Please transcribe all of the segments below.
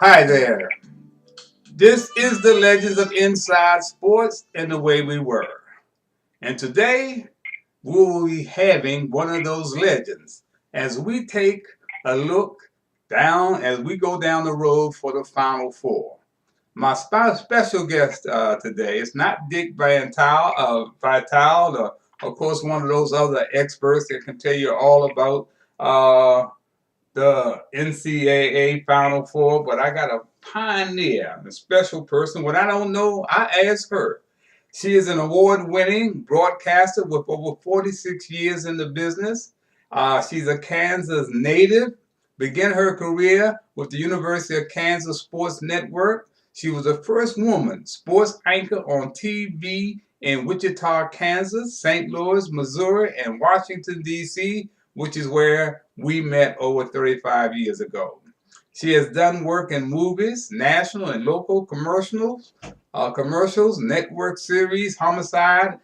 Hi there. This is the Legends of Inside Sports and the Way We Were. And today we will be having one of those legends as we take a look down as we go down the road for the Final Four. My special guest today is not Dick Vitale, of course, one of those other experts that can tell you all about uh, the NCAA Final Four, but I got a pioneer, a special person. What I don't know, I ask her. She is an award-winning broadcaster with over 46 years in the business. She's a Kansas native. Began her career with the University of Kansas Sports Network. She was the first woman sports anchor on TV in Wichita, Kansas, St. Louis, Missouri, and Washington, D.C., which is where we met over 35 years ago. She has done work in movies, national and local commercials, network series, Homicide,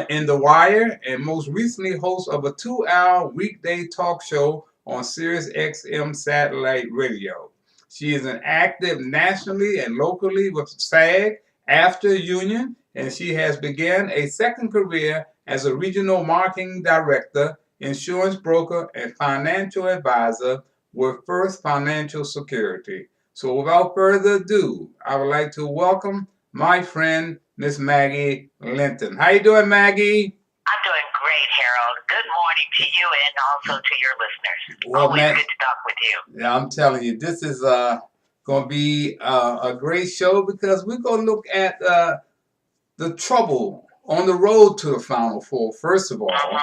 in The Wire, and most recently host of a 2-hour weekday talk show on Sirius XM satellite radio. She is an active nationally and locally with SAG, AFTER Union, and she has begun a second career as a regional marketing director, insurance broker, and financial advisor with First Financial Security. So without further ado, I would like to welcome my friend, Miss Maggie Linton. How you doing, Maggie? I'm doing great, Harold. Good morning to you and also to your listeners. Well, Always good to talk with you. Yeah, I'm telling you, this is going to be a great show because we're going to look at the trouble on the road to the Final Four, first of all.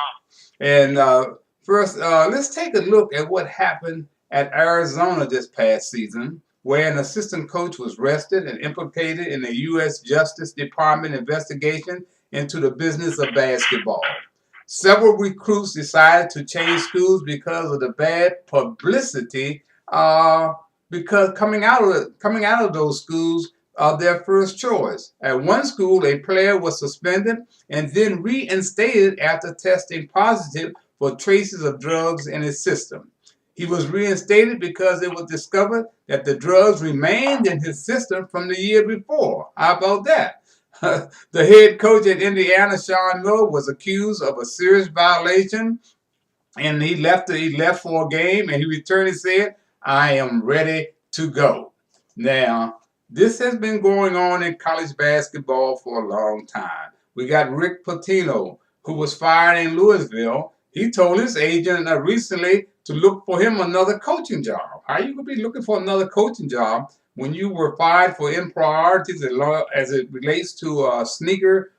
And first, let's take a look at what happened at Arizona this past season, where an assistant coach was arrested and implicated in a U.S. Justice Department investigation into the business of basketball. Several recruits decided to change schools because of the bad publicity. Because coming out of those schools, their first choice. At one school, a player was suspended and then reinstated after testing positive for traces of drugs in his system. He was reinstated because it was discovered that the drugs remained in his system from the year before. How about that? The head coach at Indiana, Sean Miller, was accused of a serious violation, and he left for a game, and he returned and said, "I am ready to go." Now, this has been going on in college basketball for a long time. We got Rick Pitino, who was fired in Louisville. He told his agent recently to look for him another coaching job. How you going to be looking for another coaching job when you were fired for improprieties as it relates to a sneaker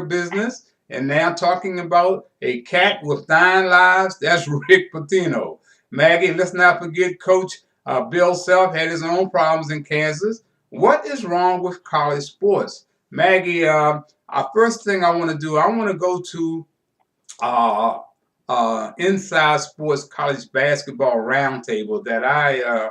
business? And now talking about a cat with 9 lives, that's Rick Pitino. Maggie, let's not forget Coach Bill Self had his own problems in Kansas. What is wrong with college sports? Maggie, first thing I want to do, I want to go to Inside Sports College Basketball Roundtable that I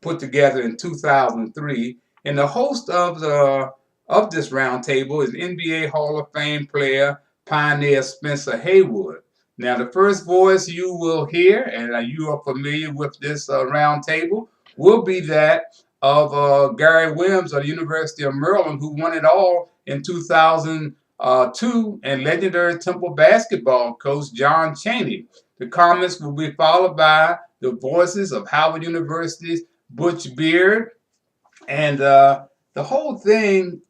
put together in 2003. And the host of this roundtable is NBA Hall of Fame player, pioneer Spencer Haywood. Now, the first voice you will hear, and you are familiar with this roundtable, will be that of Gary Williams of the University of Maryland, who won it all in 2002, and legendary Temple basketball coach John Chaney. The comments will be followed by the voices of Howard University's Butch Beard, and the whole thing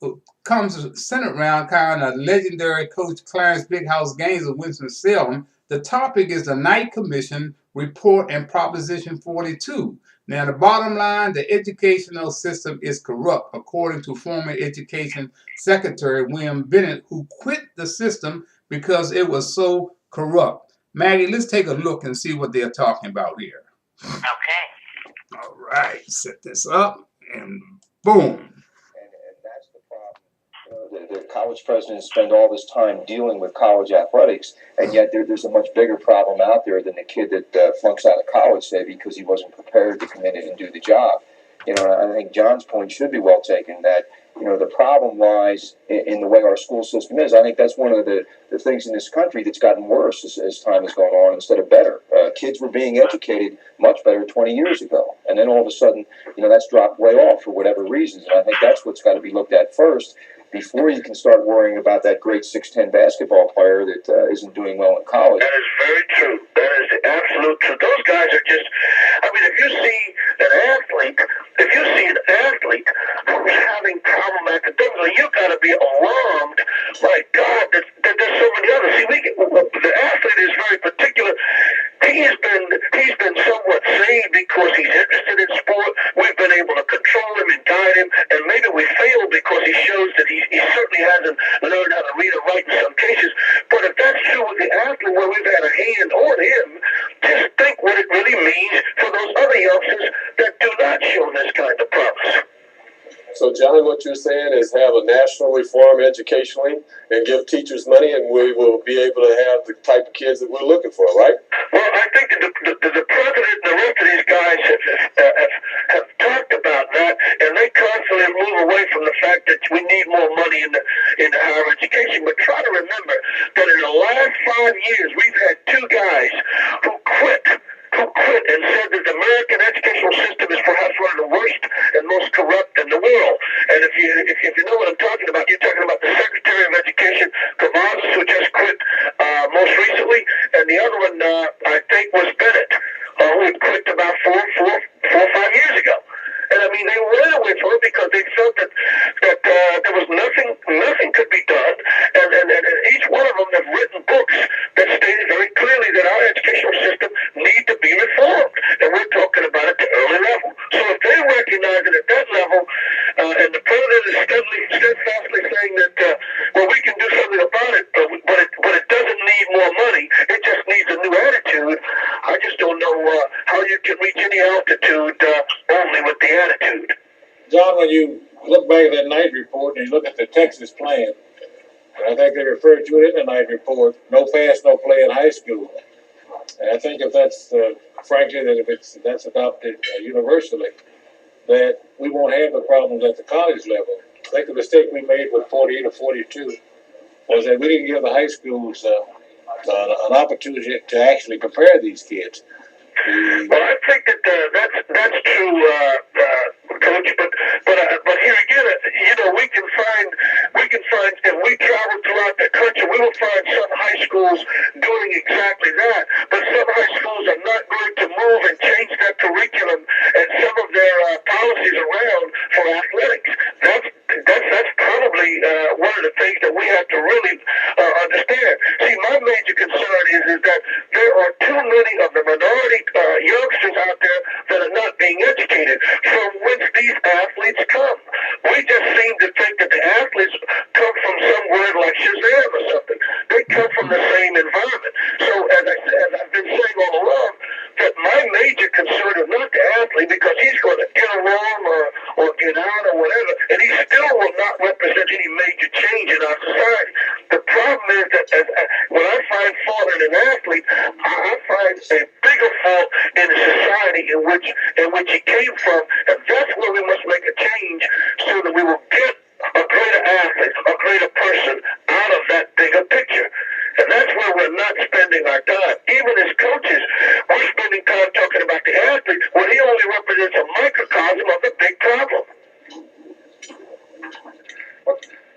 comes centered around kind of legendary coach Clarence Bighouse Gaines of Winston-Salem. The topic is the Knight Commission report and Proposition 42. Now, the bottom line, the educational system is corrupt, according to former Education Secretary William Bennett, who quit the system because it was so corrupt. Maggie, let's take a look and see what they're talking about here. Okay. All right, set this up, and boom. And that's the problem. The college presidents spend all this time dealing with college athletics, and yet there's a much bigger problem out there than the kid that flunks out of college, say, because he wasn't prepared to come in and do the job. I think John's point should be well taken, that the problem lies in the way our school system is. I think that's one of the things in this country that's gotten worse as time has gone on instead of better. Kids were being educated much better 20 years ago, and then all of a sudden, that's dropped way off for whatever reasons. And I think that's what's got to be looked at first before you can start worrying about that great 6'10" basketball player that isn't doing well in college. That is very true. That is the absolute truth. Those guys are just, if you see an athlete who's having problem academically, you got to be alarmed. My God, that there's so many others. See, the athlete is very particular. He's been somewhat saved because he's interested in sport. We've been able to control him and guide him, and maybe we failed because he shows that he certainly hasn't learned how to read or write in some cases. But if that's true with the athlete, where we've had a hand on him, just think what it really means for those other youngsters that do not show this kind of promise. So, Johnny, what you're saying is have a national reform educationally and give teachers money, and we will be able to have the type of kids that we're looking for, right? Well, I think that the president and the rest of these guys have talked about that, and they constantly move away from the fact that we need more money in the higher education. But try to remember that in the last 5 years, we've had 2 guys who quit and said that the American educational system is perhaps one of the worst and most corrupt in the world. And if you know what I'm talking about, you're talking about the Secretary of Education, Cavazos, who just quit most recently, and the other one, I think, was Bennett, who had quit about 4 or 5 years ago. And they ran away from it because they felt that there was nothing could be done. And each one of them have written books that stated very clearly that our educational system needs to be reformed. And we're talking about it at the early level. So if they recognize it at that level, and the president is steadfastly saying that, we can do something about it, but it doesn't need more money. It just needs a new attitude. I just don't know how you can reach any altitude only with the attitude. John, when you look back at that night report and you look at the Texas plan, and I think they referred to it in the night report, no pass, no play in high school. And I think if that's, frankly, that if that's adopted universally, that we won't have the problems at the college level. I think the mistake we made with 48 or 42 was that we didn't give the high schools an opportunity to actually prepare these kids. Well, I think that that's true, Coach. But here again, we can find if we travel throughout the country, we will find some high schools doing exactly that. But some high schools are not going to move and change their curriculum and some of their policies around for athletics. That's probably one of the things that we have to really understand. See, my major concern is that there are too many of the minority youngsters out there that are not being educated, from whence these athletes come. We just seem to think that the athletes come from somewhere like Shazam or something. They come from the same environment. So as I've been saying all along, that my major concern is not the athlete, because he's going to get along or get out or whatever, and he still will not represent any major change in our society. The problem is that when I find fault in an athlete, I find a bigger fault in the society in which he came from, and that's where we must make a change so that we will get a greater athlete, a greater person out of that bigger picture. And that's where we're not spending our time. Even as coaches, we're spending time talking about the athlete when he only represents a microcosm of the big problem.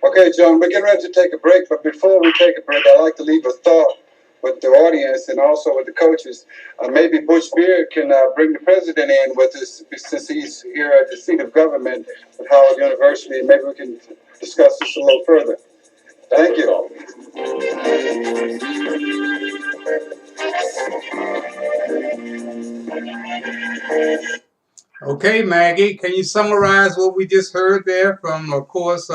Okay, John, we're getting ready to take a break, but before we take a break, I'd like to leave a thought with the audience and also with the coaches. Maybe Butch Beard can bring the president in with us, since he's here at the seat of government at Howard University, and maybe we can discuss this a little further. Thank you. Okay, Maggie, can you summarize what we just heard there from, of course,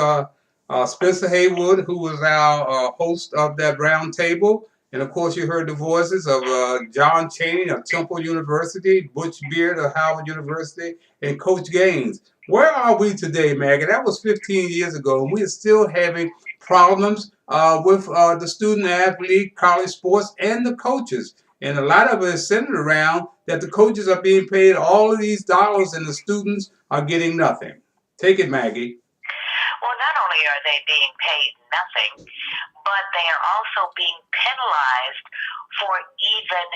Spencer Haywood, who was our host of that roundtable? And, of course, you heard the voices of John Chaney of Temple University, Butch Beard of Howard University, and Coach Gaines. Where are we today, Maggie? That was 15 years ago, and we are still having problems with the student athlete, college sports, and the coaches. And a lot of it is centered around that the coaches are being paid all of these dollars and the students are getting nothing. Take it, Maggie. Well, not only are they being paid nothing, but they are also being penalized for even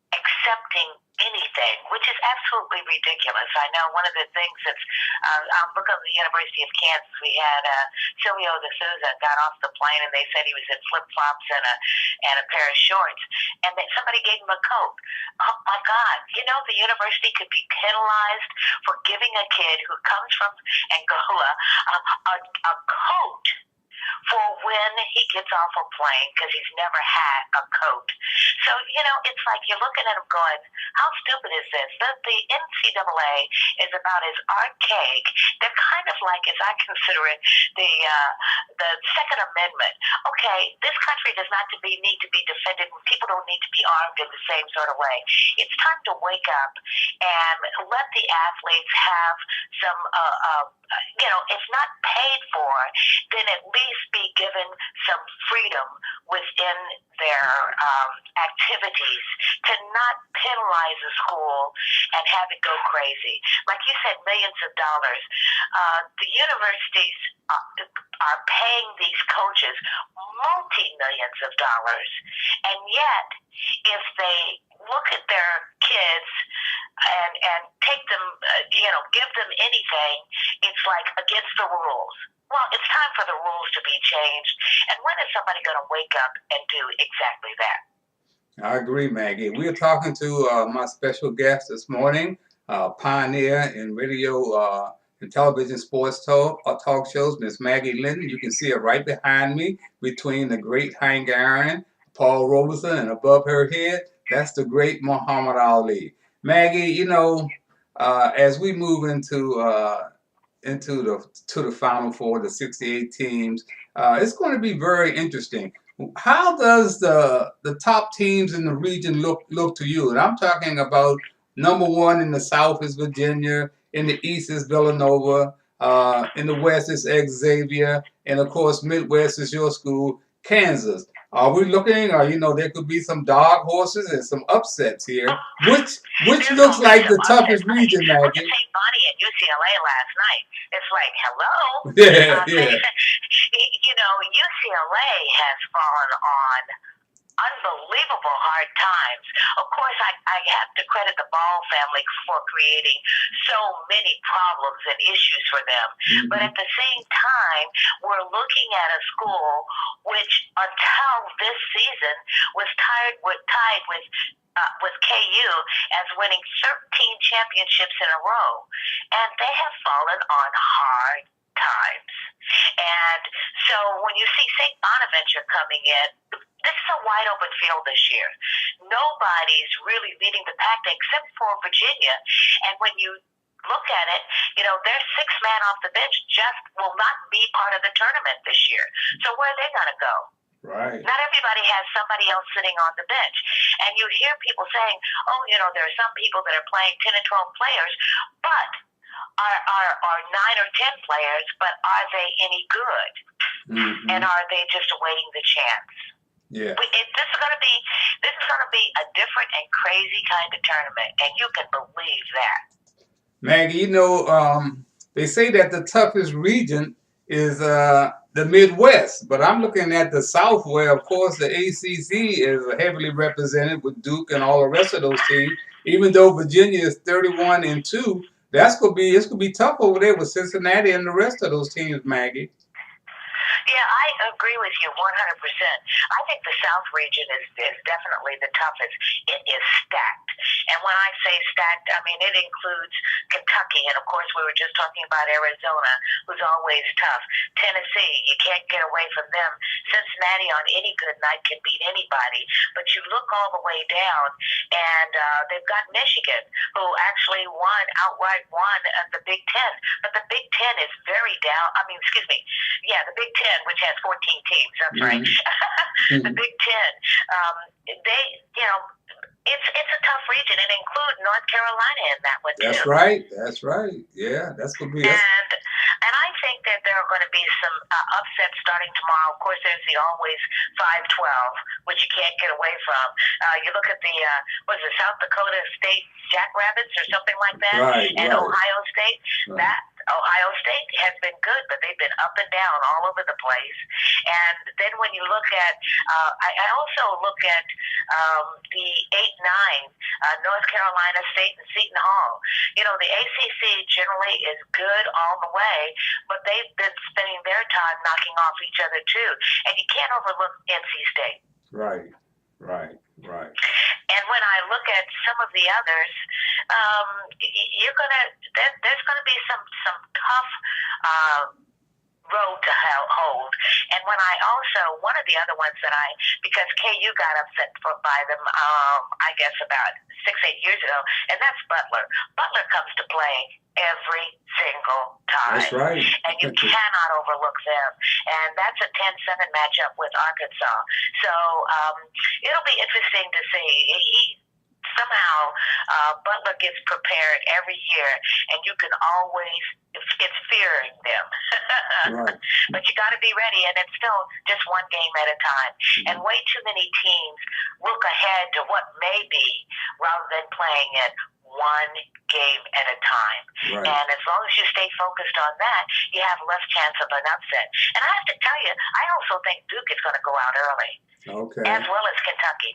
accepting anything, which is absolutely ridiculous. I know one of the things that's, I'll look at the University of Kansas, we had Silvio de Souza got off the plane and they said he was in flip-flops and a pair of shorts, and that somebody gave him a coat. Oh my God, you know, the university could be penalized for giving a kid who comes from Angola a coat for when he gets off a plane because he's never had a coat. So, you know, it's like you're looking at him going, how stupid is this? The NCAA is about as archaic. They're kind of like, as I consider it, the Second Amendment. Okay, this country does not need to be defended, and people don't need to be armed in the same sort of way. It's time to wake up and let the athletes have some, you know, if not paid for, then at least be given some freedom within their activities to not penalize a school and have it go crazy. Like you said, millions of dollars. The universities are paying these coaches multi-millions of dollars, and yet if they look at their kids and take them, you know, give them anything, it's like against the rules. Well, it's time for the rules to be changed. And when is somebody going to wake up and do exactly that? I agree, Maggie. We're talking to my special guest this morning, pioneer in radio and television sports talk shows, Miss Maggie Linton. You can see her right behind me between the great Hank Aaron, Paul Robeson, and above her head, that's the great Muhammad Ali. Maggie, you know, as we move into the Final Four, the 68 teams, it's going to be very interesting. How does the top teams in the region look to you? And I'm talking about number one in the South is Virginia, in the East is Villanova, in the West is Xavier, and of course Midwest is your school, Kansas. Are we looking, or you know, there could be some dog horses and some upsets here. Which looks like the toughest region, Maggie? Look at St. Bonnie at UCLA last night. It's like, hello. Yeah. You know, UCLA has fallen on unbelievable hard times. Of course, I have to credit the Ball family for creating so many problems and issues for them. Mm-hmm. But at the same time, we're looking at a school which, until this season, was tied with KU as winning 13 championships in a row. And they have fallen on hard times. And so when you see St. Bonaventure coming in, this is a wide open field this year. Nobody's really leading the pack except for Virginia. And when you look at it, you know, their sixth man off the bench just will not be part of the tournament this year. So where are they going to go? Right. Not everybody has somebody else sitting on the bench. And you hear people saying, oh, you know, there are some people that are playing 10 and 12 players, but are 9 or 10 players, but are they any good? Mm-hmm. And are they just awaiting the chance? Yeah. This is going to be a different and crazy kind of tournament, and you can believe that. Maggie, you know, they say that the toughest region is the Midwest, but I'm looking at the South, where, of course, the ACC is heavily represented with Duke and all the rest of those teams. Even though Virginia is 31-2, it's gonna be tough over there with Cincinnati and the rest of those teams, Maggie. Yeah, I agree with you 100%. I think the South region is definitely the toughest. It is stacked. And when I say stacked, I mean it includes Kentucky. And, of course, we were just talking about Arizona, who's always tough. Tennessee, you can't get away from them. Cincinnati on any good night can beat anybody. But you look all the way down, and they've got Michigan, who actually outright won the Big Ten. But the Big Ten is very down. The Big Ten, which has 14 teams. That's right. The Big Ten. It's a tough region. It includes North Carolina in that one too. That's right. Yeah, that's gonna be. And I think that there are going to be some upsets starting tomorrow. Of course, there's the always 5-12, which you can't get away from. You look at the, South Dakota State Jackrabbits or something like that, and Ohio State. That Ohio State has been good, but they've been up and down all over the place. And then when you look at, I also look at the 8-9, North Carolina State and Seton Hall. You know, the ACC generally is good all the way, but they've been spending their time knocking off each other too. And you can't overlook NC State. Right. And when I look at some of the others, there's gonna be some tough road to hold. And when I also, one of the other ones that because KU got upset by them, I guess about 6-8 years ago, and that's Butler. Butler comes to play every single time. That's right. And you cannot overlook them. And that's a 10-7 matchup with Arkansas. So it'll be interesting to see. Somehow Butler gets prepared every year, and you can always, it's fearing them. But you got to be ready, and it's still just one game at a time. And way too many teams look ahead to what may be rather than playing it one game at a time. And as long as you stay focused on that, you have less chance of an upset. And I have to tell you, I also think Duke is going to go out early, as well as Kentucky.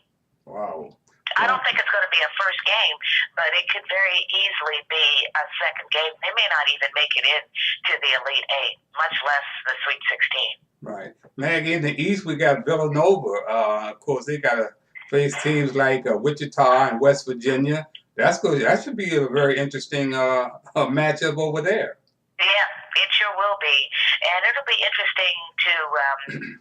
Wow. I don't think it's going to be a first game, but it could very easily be a second game. They may not even make it in to the Elite Eight, much less the Sweet 16. Right. Maggie, in the East, we got Villanova. Of course, they got to face teams like Wichita and West Virginia. That's good. That should be a very interesting matchup over there. Yeah, it sure will be. And it'll be interesting to...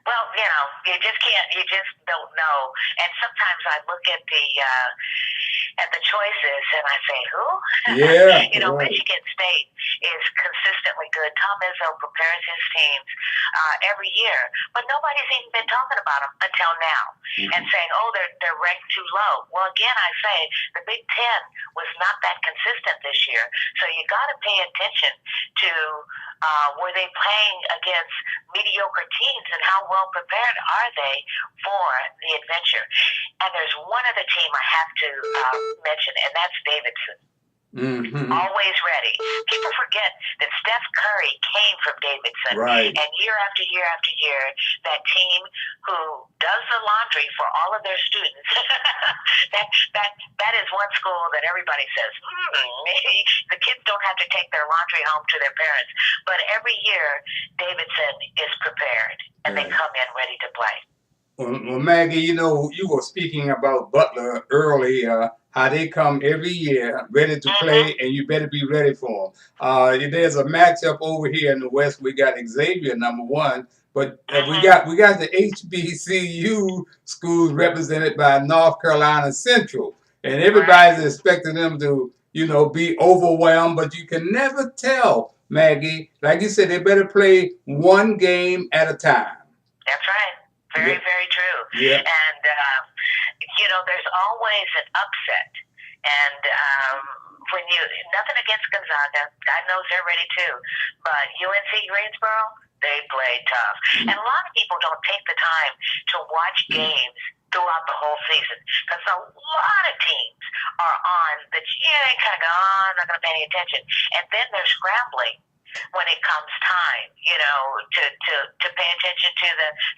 Well, you know, you just don't know. And sometimes I look at the choices and I say, who? Yeah. You know, Michigan State is consistently good. Tom Izzo prepares his teams every year, but nobody's even been talking about them until now and saying, oh, they're ranked too low. Well, again, I say the Big Ten was not that consistent this year, so you got to pay attention to were they playing against mediocre teams and how well prepared are they for the adventure. And there's one other team I have to mention, and that's Davidson. Always ready. People forget that Steph Curry came from Davidson. And year after year after year, that team who does the laundry for all of their students, that is one school that everybody says, the kids don't have to take their laundry home to their parents. But every year, Davidson is prepared, and they come in ready to play. Well, Maggie, you know, you were speaking about Butler early, how they come every year ready to play, and you better be ready for them. There's a matchup over here in the West. We got Xavier, number one, but we got the HBCU schools represented by North Carolina Central, and everybody's expecting them to, you know, be overwhelmed, but you can never tell, Maggie. Like you said, they better play one game at a time. That's right. Very, very true. And, you know, there's always an upset. And when nothing against Gonzaga, God knows they're ready too. But UNC Greensboro, they play tough. And a lot of people don't take the time to watch games throughout the whole season, because a lot of teams are on the, they kind of go, oh, I'm not going to pay any attention. And then they're scrambling when it comes time, you know, to pay attention to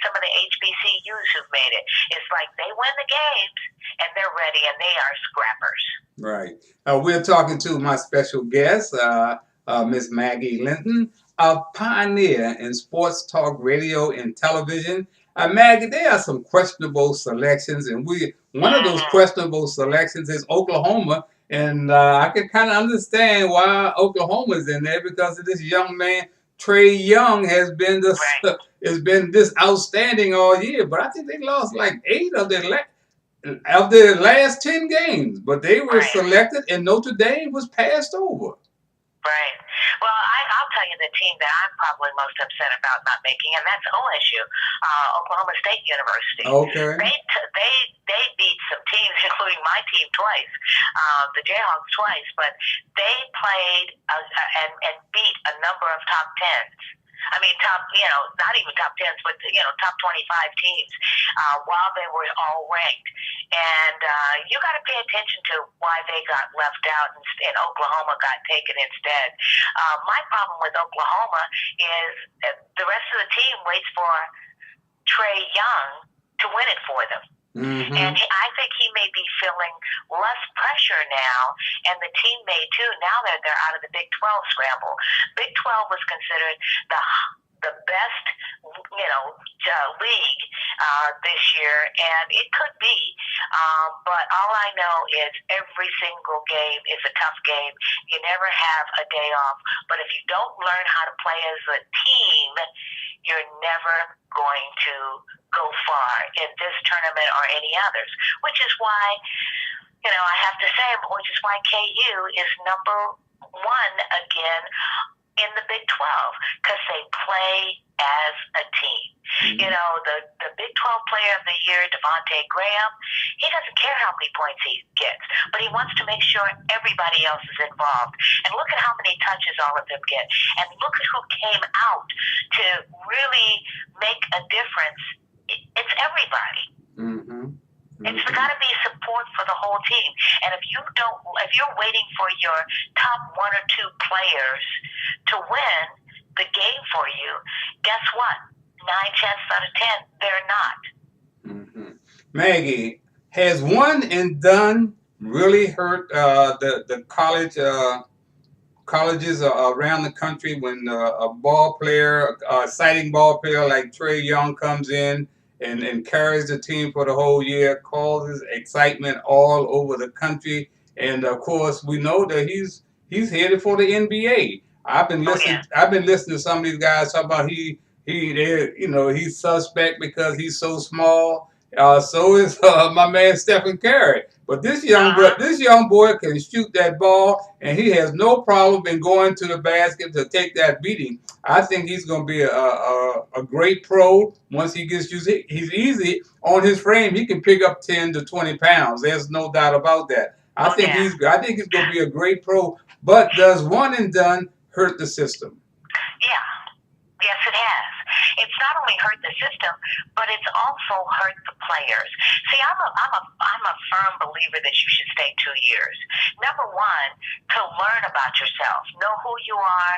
some of the HBCUs who've made it. It's like they win the games and they're ready, and they are scrappers. Right. We're talking to my special guest, Miss Maggie Linton, a pioneer in sports talk radio and television. Maggie, there are some questionable selections, and one of those questionable selections is Oklahoma. And I can kind of understand why Oklahoma's in there, because of this young man, Trae Young, has been this outstanding all year. But I think they lost like 8 of their last 10 games. But they were selected, and Notre Dame was passed over. Right. Well, I'll tell you the team that I'm probably most upset about not making, and that's OSU, Oklahoma State University. Okay. They beat some teams, including my team twice, the Jayhawks twice, but they played and beat a number of top tens. I mean, not even top tens, but top 25 teams while they were all ranked. And you got to pay attention to why they got left out and Oklahoma got taken instead. My problem with Oklahoma is the rest of the team waits for Trae Young to win it for them. Mm-hmm. And I think he may be feeling less pressure now, and the team may too, now that they're out of the Big 12 scramble. Big 12 was considered the best, league this year, and it could be. But all I know is every single game is a tough game. You never have a day off. But if you don't learn how to play as a team, you're never going to go far in this tournament or any others. Which is why, I have to say, which is why KU is number one again in the Big 12, because they play as a team. Mm-hmm. The Big 12 Player of the Year, Devontae Graham, he doesn't care how many points he gets, but he wants to make sure everybody else is involved. And look at how many touches all of them get. And look at who came out to really make a difference. It's everybody. Mm-hmm. It's got to be support for the whole team. And if you're waiting for your top one or two players to win the game for you, guess what? 9 chances out of 10, they're not. Mm-hmm. Maggie, has one and done really hurt the colleges around the country when a ball player, a exciting ball player like Trae Young comes in and carries the team for the whole year, causes excitement all over the country, and of course we know that he's headed for the NBA. I've been listening to some of these guys talk about he's suspect because he's so small. So is my man Stephen Curry. But this young boy can shoot that ball, and he has no problem in going to the basket to take that beating. I think he's going to be a great pro once he gets used. He's easy on his frame. He can pick up 10 to 20 pounds. There's no doubt about that. I think he's going to be a great pro. But does one and done hurt the system? Yeah. Yes, it has. It's not only hurt the system, but it's also hurt the players. See, I'm a firm believer that you should stay 2 years. Number one, to learn about yourself, know who you are,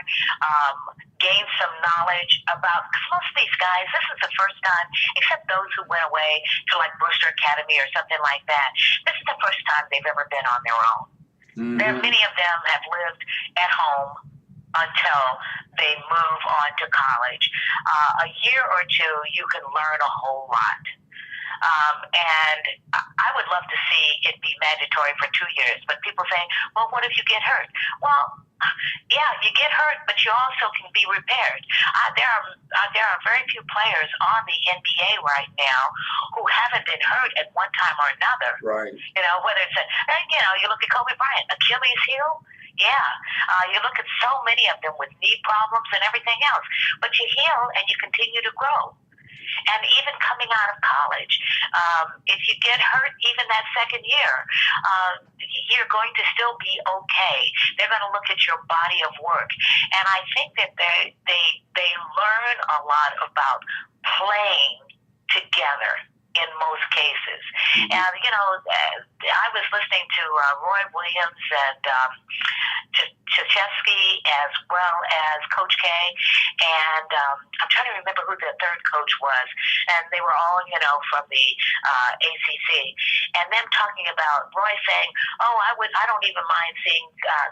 gain some knowledge about. Because most of these guys, this is the first time, except those who went away to like Brewster Academy or something like that. This is the first time they've ever been on their own. Mm-hmm. Many of them have lived at home until they move on to college. A year or two, you can learn a whole lot. And I would love to see it be mandatory for 2 years. But people say, well, what if you get hurt? Well, yeah, you get hurt, but you also can be repaired. There are very few players on the NBA right now who haven't been hurt at one time or another. Right. Whether it's you look at Kobe Bryant, Achilles heel. Yeah, you look at so many of them with knee problems and everything else, but you heal and you continue to grow. And even coming out of college, if you get hurt even that second year, you're going to still be okay. They're going to look at your body of work. And I think that they learn a lot about playing together in most cases. And, I was listening to Roy Williams and Krzyzewski as well as Coach K, and I'm trying to remember who the third coach was, and they were all, from the ACC, and them talking about Roy saying, I don't even mind seeing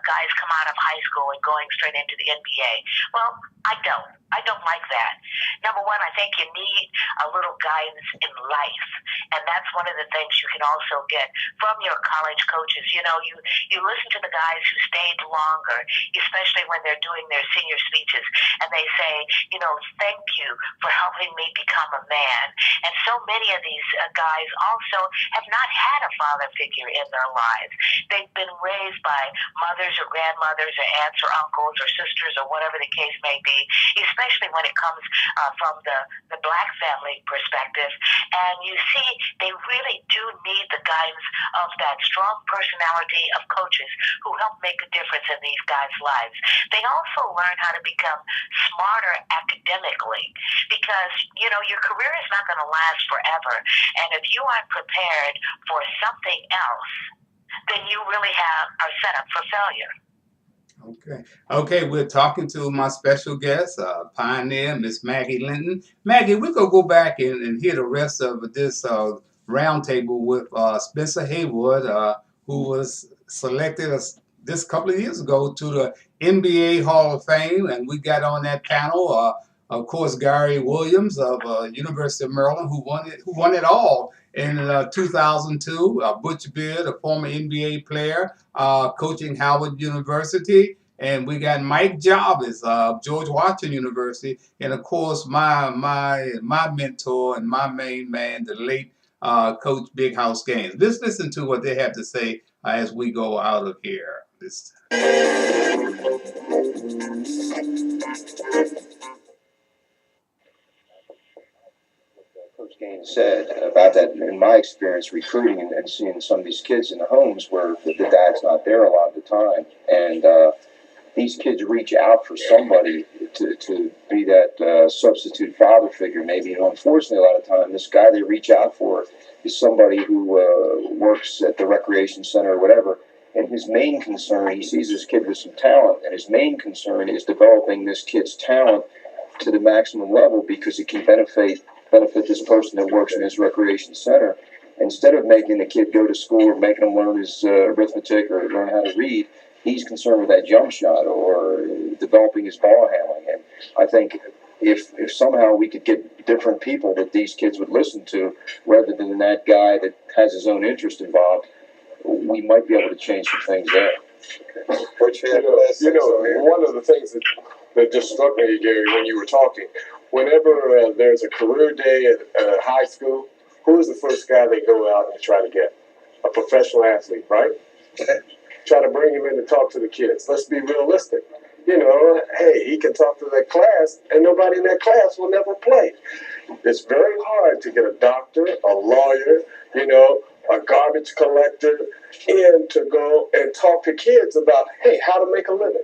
guys come out of high school and going straight into the NBA. Well, I don't. I don't like that. Number one, I think you need a little guidance in life. And that's one of the things you can also get from your college coaches. You know, you listen to the guys who stayed longer, especially when they're doing their senior speeches, and they say, you know, thank you for helping me become a man. And so many of these guys also have not had a father figure in their lives. They've been raised by mothers or grandmothers or aunts or uncles or sisters or whatever the case may be, especially when it comes from the black family perspective. And you see, they really do need the guidance of that strong personality of coaches who help make a difference in these guys' lives. They also learn how to become smarter academically because, you know, your career is not going to last forever. And if you aren't prepared for something else, then you really are set up for failure. Okay, we're talking to my special guest, pioneer, Miss Maggie Linton. Maggie, we're going to go back and hear the rest of this roundtable with Spencer Haywood, who was selected this couple of years ago to the NBA Hall of Fame. And we got on that panel, of course, Gary Williams of University of Maryland, who won it all in 2002. Butch Beard, a former NBA player, coaching Howard University. And we got Mike Jarvis of George Washington University. And of course, my mentor and my main man, the late Coach Bighouse Gaines. Let's listen to what they have to say as we go out of here. Coach Gaines said about that, in my experience recruiting and seeing some of these kids in the homes where the dad's not there a lot of the time, and these kids reach out for somebody to be that substitute father figure maybe. And unfortunately, a lot of time, this guy they reach out for is somebody who works at the recreation center or whatever. And his main concern, he sees this kid with some talent, and his main concern is developing this kid's talent to the maximum level because it can benefit this person that works in his recreation center. Instead of making the kid go to school or making him learn his arithmetic or learn how to read, he's concerned with that jump shot or developing his ball handling. And I think if somehow we could get different people that these kids would listen to rather than that guy that has his own interest involved, we might be able to change some things there. One of the things that just struck me, Gary, when you were talking, whenever there's a career day at high school, who is the first guy they go out and try to get? A professional athlete, right? Try to bring him in to talk to the kids. Let's be realistic. You know, hey, he can talk to that class, and nobody in that class will never play. It's very hard to get a doctor, a lawyer, a garbage collector in to go and talk to kids about, hey, how to make a living.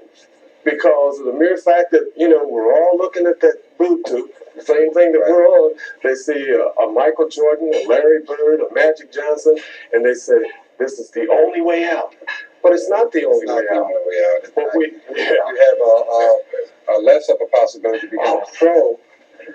Because of the mere fact that, we're all looking at that boob tube, the same thing that we're on. They see a Michael Jordan, a Larry Bird, a Magic Johnson, and they say, this is the only way out. But it's not the only way out. You have a less of a possibility to become a pro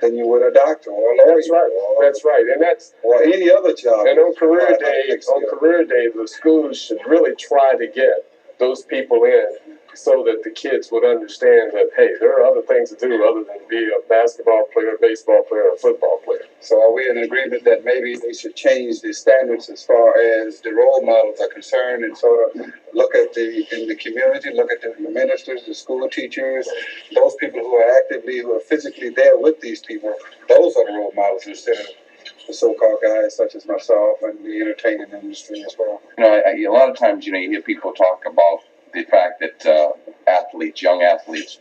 than you would a doctor or a lawyer. That's right. That's right. And or any other job. And on career day, the schools should really try to get those people in so that the kids would understand that, hey, there are other things to do other than be a basketball player, baseball player, or football player. So are we in agreement that maybe they should change the standards as far as the role models are concerned and sort of look at in the community, look at the ministers, the school teachers, those people who are physically there with these people, those are the role models instead of the so-called guys such as myself and the entertainment industry as well? A lot of times, you hear people talk about the fact that young athletes,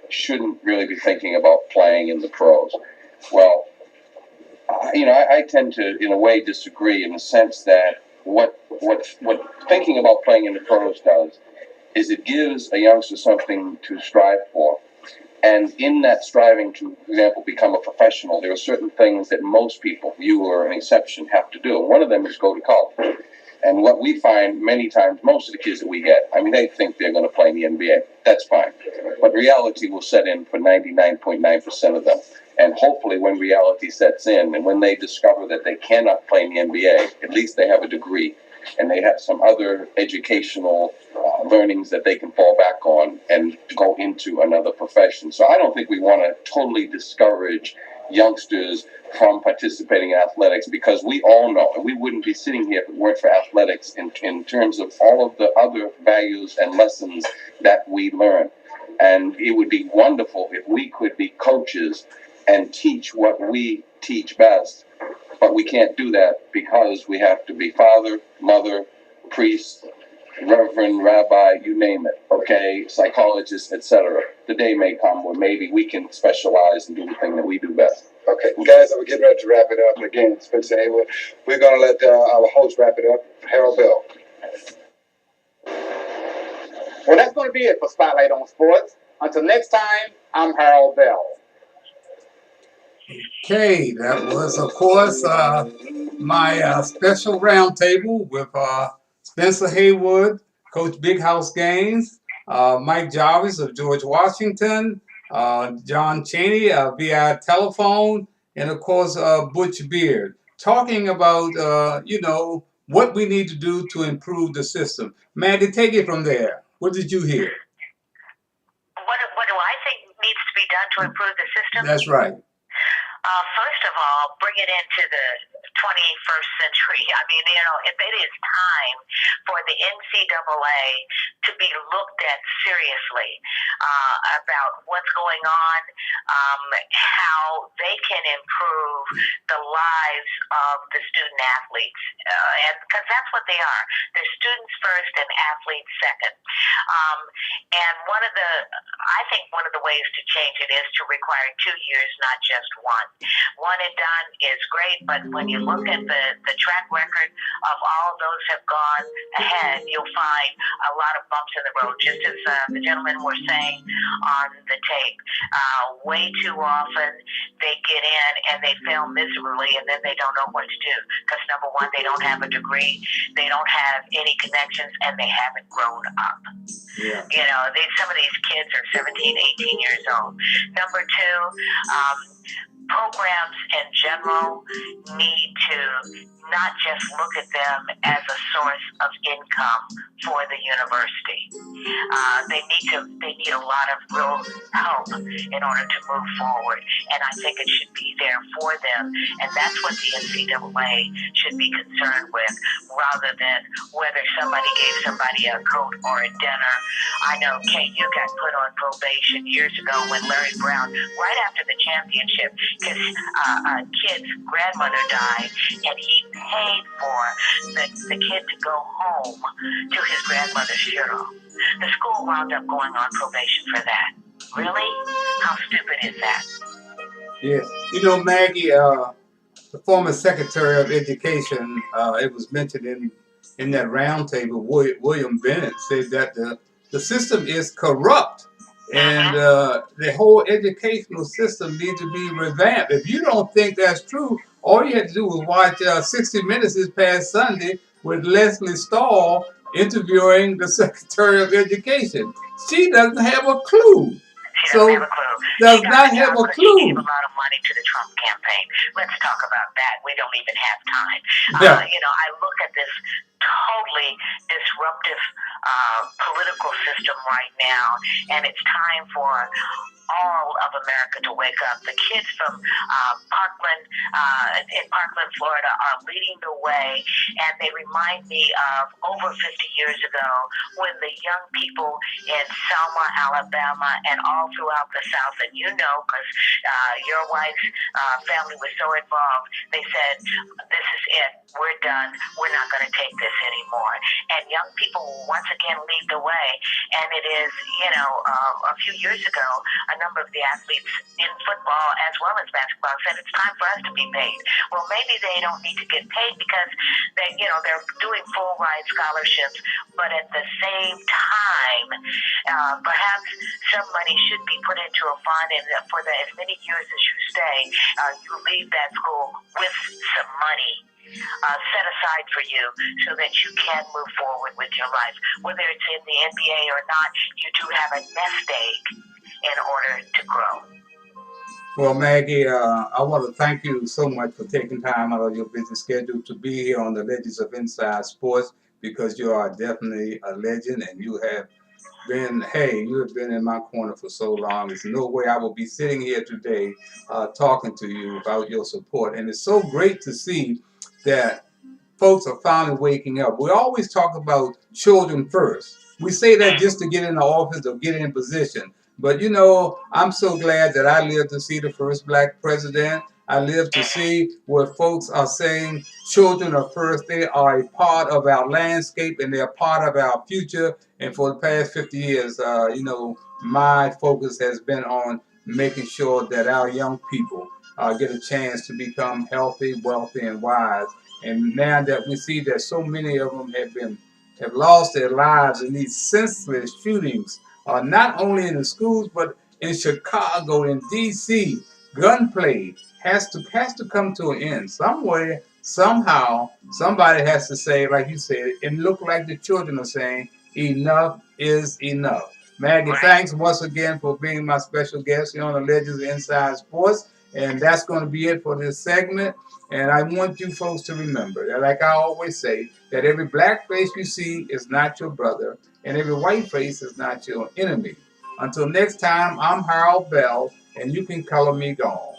shouldn't really be thinking about playing in the pros. Well, I tend to, in a way, disagree in the sense that what thinking about playing in the pros does is it gives a youngster something to strive for. And in that striving to, for example, become a professional, there are certain things that most people, you are an exception, have to do. And one of them is go to college. And what we find many times, most of the kids that we get, they think they're going to play in the NBA. That's fine. But reality will set in for 99.9% of them. And hopefully when reality sets in and when they discover that they cannot play in the NBA, at least they have a degree and they have some other educational learnings that they can fall back on and go into another profession. So I don't think we want to totally discourage youngsters from participating in athletics, because we all know, and we wouldn't be sitting here if it weren't for athletics in terms of all of the other values and lessons that we learn. And it would be wonderful if we could be coaches and teach what we teach best. But we can't do that because we have to be father, mother, priest, reverend, rabbi, you name it, okay, psychologist, etc. The day may come where maybe we can specialize and do the thing that we do best. Okay, guys, we're getting ready to wrap it up. Again, Spencer Haywood. We're going to let our host wrap it up, Harold Bell. Well, that's going to be it for Spotlight on Sports. Until next time, I'm Harold Bell. Okay, that was, of course, my special roundtable with Spencer Haywood, Coach Bighouse Gaines, Mike Jarvis of George Washington, John Chaney via telephone, and of course Butch Beard, talking about what we need to do to improve the system. Maggie, take it from there. What did you hear? What do I think needs to be done to improve the system? That's right. First of all, bring it into the 21st century. I mean, it is time for the NCAA to be looked at seriously about what's going on, how they can improve the lives of the student athletes, and because that's what they are. They're students first and athletes second. And I think one of the ways to change it is to require 2 years, not just one. One and done is great, but when you look at the track record of all those have gone ahead, you'll find a lot of bumps in the road, just as the gentlemen were saying on the tape. Way too often they get in and they fail miserably, and then they don't know what to do because, number one, they don't have a degree, they don't have any connections, and they haven't grown up. Yeah. Some of these kids are 17, 18 years old. Number two, programs in general need to not just look at them as a source of income for the university. They need a lot of real help in order to move forward, and I think it should be there for them, and that's what the NCAA should be concerned with, rather than whether somebody gave somebody a coat or a dinner. I know, Kate, you got put on probation years ago when Larry Brown, right after the championship, because a kid's grandmother died, and he paid for the kid to go home to his grandmother's funeral. The school wound up going on probation for that. Really? How stupid is that? Yeah. Maggie, the former Secretary of Education, it was mentioned in that roundtable, William Bennett said that the system is corrupt. And the whole educational system needs to be revamped. If you don't think that's true, all you have to do is watch 60 Minutes this past Sunday with Leslie Stahl interviewing the Secretary of Education. She doesn't have a clue. She doesn't have a clue. Does not have a clue. She gave a lot of money to the Trump campaign. Let's talk about that. We don't even have time. Yeah. I look at this totally disruptive political system right now, and it's time for all of America to wake up. The kids from in Parkland, Florida are leading the way, and they remind me of over 50 years ago when the young people in Selma, Alabama, and all throughout the South, and because your wife's family was so involved, they said, this is it, we're done, we're not going to take this anymore. And young people will once again lead the way, and it is, a few years ago, a number of the athletes in football as well as basketball said it's time for us to be paid. Well, maybe they don't need to get paid because they're doing full ride scholarships, but at the same time, perhaps some money should be put into a fund, and for as many years as you stay, you leave that school with some money set aside for you so that you can move forward with your life. Whether it's in the NBA or not, you do have a nest egg in order to grow. Well, Maggie, I want to thank you so much for taking time out of your busy schedule to be here on the Legends of Inside Sports, because you are definitely a legend and you have you have been in my corner for so long. There's no way I will be sitting here today talking to you without your support. And it's so great to see that folks are finally waking up. We always talk about children first. We say that just to get in the office or get in position. But you know, I'm so glad that I lived to see the first black president. I lived to see where folks are saying children are first. They are a part of our landscape and they're part of our future. And for the past 50 years, my focus has been on making sure that our young people get a chance to become healthy, wealthy, and wise. And now that we see that so many of them have lost their lives in these senseless shootings, not only in the schools but in Chicago, in D.C., gunplay has to come to an end. Somewhere, somehow, somebody has to say, like you said, it look like the children are saying, enough is enough. Maggie, thanks once again for being my special guest here on the Legends of Inside Sports. And that's going to be it for this segment. And I want you folks to remember that, like I always say, that every black face you see is not your brother, and every white face is not your enemy. Until next time, I'm Harold Bell, and you can color me gone.